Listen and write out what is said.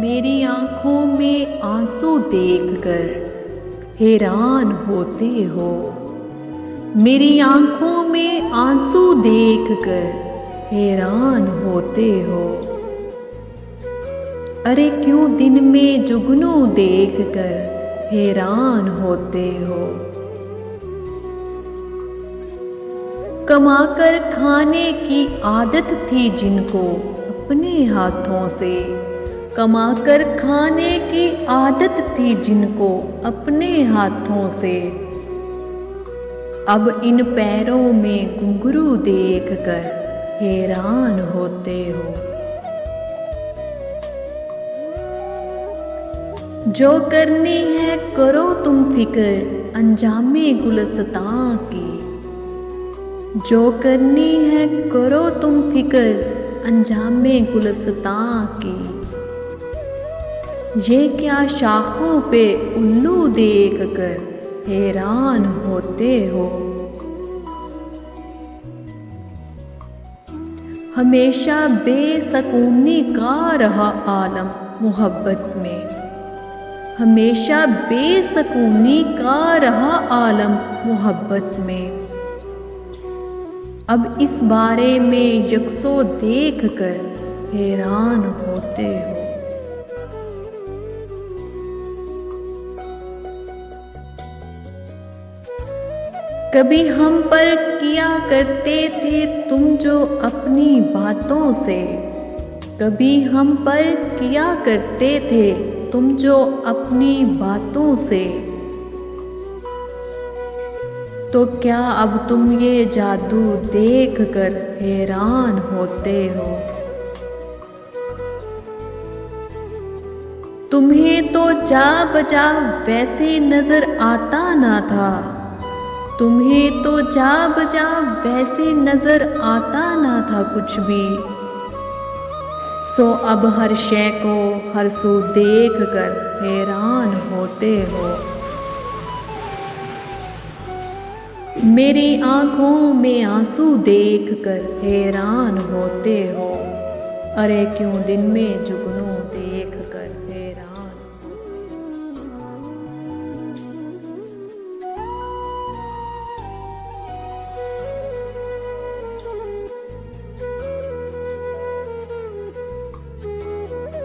मेरी आँखों में आंसू देखकर हैरान होते हो। मेरी आँखों में आंसू देखकर हैरान होते हो। अरे क्यों दिन में जुगनू देखकर हैरान होते हो। कमाकर खाने की आदत थी जिनको अपने हाथों से, कमाकर खाने की आदत थी जिनको अपने हाथों से, अब इन पैरों में घुंघरू देखकर हैरान होते हो। जो करनी है करो तुम फिक्र अंजामे गुलस्तां की, जो करनी है करो तुम फिक्र अंजामे गुलस्तां की। ये क्या शाखों पे उल्लू देखकर हैरान होते हो। हमेशा बेसकूनी का रहा आलम मोहब्बत में, हमेशा बेसकूनी का रहा आलम मोहब्बत में। अब इस बारे में यकसो देखकर हैरान होते हो। कभी हम पर किया करते थे तुम जो अपनी बातों से, कभी हम पर किया करते थे तुम जो अपनी बातों से। तो क्या अब तुम ये जादू देखकर हैरान होते हो। तुम्हें तो जा बजा वैसे नजर आता ना था, तुम्हें तो जा बजा वैसे नजर आता ना था कुछ भी। सो अब हर शय को हर सू देख कर हैरान होते हो। मेरी आँखों में आंसू देख कर हैरान होते हो। अरे क्यों दिन में जुगनू